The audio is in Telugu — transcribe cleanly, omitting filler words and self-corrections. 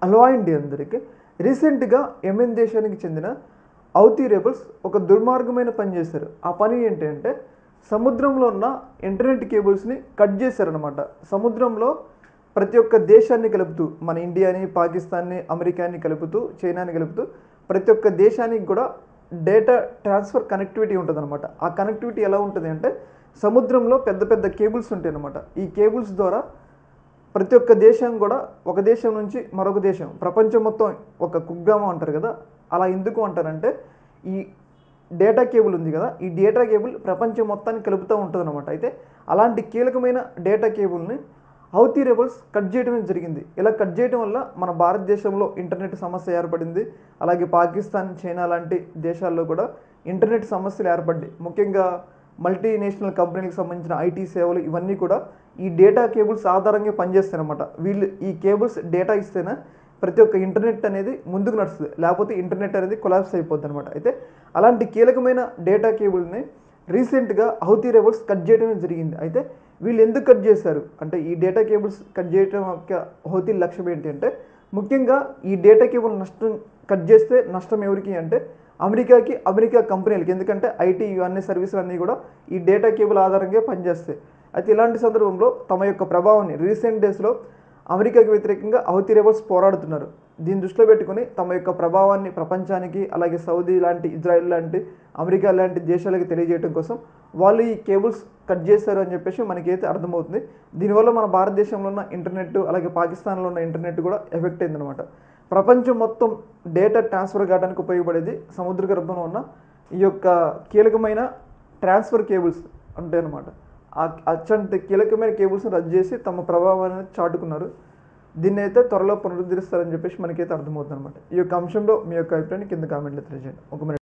హలో అండి అందరికీ. రీసెంట్గా యెమెన్ దేశానికి చెందిన హౌతీ రెబల్స్ ఒక దుర్మార్గమైన పని చేశారు. ఆ పని ఏంటి అంటే సముద్రంలో ఉన్న ఇంటర్నెట్ కేబుల్స్ని కట్ చేశారనమాట. సముద్రంలో ప్రతి ఒక్క దేశాన్ని కలుపుతూ, మన ఇండియాని, పాకిస్తాన్ని, అమెరికాని కలుపుతూ, చైనాని కలుపుతూ ప్రతి ఒక్క దేశానికి కూడా డేటా ట్రాన్స్ఫర్ కనెక్టివిటీ ఉంటుందన్నమాట. ఆ కనెక్టివిటీ ఎలా ఉంటుంది అంటే సముద్రంలో పెద్ద పెద్ద కేబుల్స్ ఉంటాయి అన్నమాట. ఈ కేబుల్స్ ద్వారా ప్రతి ఒక్క దేశం కూడా ఒక దేశం నుంచి మరొక దేశం, ప్రపంచం మొత్తం ఒక కుగ్రామం అంటారు కదా, అలా ఎందుకు అంటారంటే ఈ డేటా కేబుల్ ఉంది కదా, ఈ డేటా కేబుల్ ప్రపంచం మొత్తాన్ని కలుపుతూ ఉంటుంది అనమాట. అయితే అలాంటి కీలకమైన డేటా కేబుల్ని హౌతీ రెబల్స్ కట్ చేయడమే జరిగింది. ఇలా కట్ చేయడం వల్ల మన భారతదేశంలో ఇంటర్నెట్ సమస్య ఏర్పడింది. అలాగే పాకిస్తాన్, చైనా లాంటి దేశాల్లో కూడా ఇంటర్నెట్ సమస్యలు ఏర్పడ్డాయి. ముఖ్యంగా మల్టీనేషనల్ కంపెనీలకు సంబంధించిన ఐటీ సేవలు ఇవన్నీ కూడా ఈ డేటా కేబుల్స్ ఆధారంగా పనిచేస్తాయి అన్నమాట. వీళ్ళు ఈ కేబుల్స్ డేటా ఇస్తేనే ప్రతి ఒక్క ఇంటర్నెట్ అనేది ముందుకు నడుస్తుంది, లేకపోతే ఇంటర్నెట్ అనేది కొలాప్స్ అయిపోద్ది అనమాట. అయితే అలాంటి కీలకమైన డేటా కేబుల్ని రీసెంట్గా హౌతీ రెబల్స్ కట్ చేయడమే జరిగింది. అయితే వీళ్ళు ఎందుకు కట్ చేశారు అంటే ఈ డేటా కేబుల్స్ కట్ చేయడం యొక్క హౌతీ లక్ష్యం ఏంటి అంటే ముఖ్యంగా ఈ డేటా కేబుల్ నష్టం కట్ చేస్తే నష్టం ఎవరికి అంటే అమెరికాకి, అమెరికా కంపెనీలకి. ఎందుకంటే ఐటీ ఇవన్నీ సర్వీసులు అన్నీ కూడా ఈ డేటా కేబుల్ ఆధారంగా పనిచేస్తాయి. అయితే ఇలాంటి సందర్భంలో తమ యొక్క ప్రభావాన్ని రీసెంట్ డేస్లో అమెరికాకి వ్యతిరేకంగా హౌతీ రెబల్స్ పోరాడుతున్నారు. దీన్ని దృష్టిలో పెట్టుకుని తమ యొక్క ప్రభావాన్ని ప్రపంచానికి, అలాగే సౌదీ లాంటి, ఇజ్రాయెల్ లాంటి, అమెరికా లాంటి దేశాలకు తెలియజేయడం కోసం వాళ్ళు ఈ కేబుల్స్ కట్ చేశారు అని చెప్పేసి మనకైతే అర్థమవుతుంది. దీనివల్ల మన భారతదేశంలో ఉన్న ఇంటర్నెట్, అలాగే పాకిస్తాన్లో ఉన్న ఇంటర్నెట్ కూడా ఎఫెక్ట్ అయిందనమాట. ప్రపంచం మొత్తం డేటా ట్రాన్స్ఫర్ కావడానికి ఉపయోగపడేది సముద్ర గర్భంలో ఉన్న ఈ యొక్క కీలకమైన ట్రాన్స్ఫర్ కేబుల్స్ ఉంటాయి అన్నమాట. అచ్చంటి కీలకమైన కేబుల్స్ని రద్దు చేసి తమ ప్రభావాన్ని చాటుకున్నారు. దీన్ని అయితే త్వరలో పునరుద్ధరిస్తారని చెప్పేసి మనకైతే అర్థమవుతుంది అనమాట. ఈ యొక్క అంశంలో మీ యొక్క అభిప్రాయాన్ని కింద కామెంట్లో తెలియజేయండి. ఒక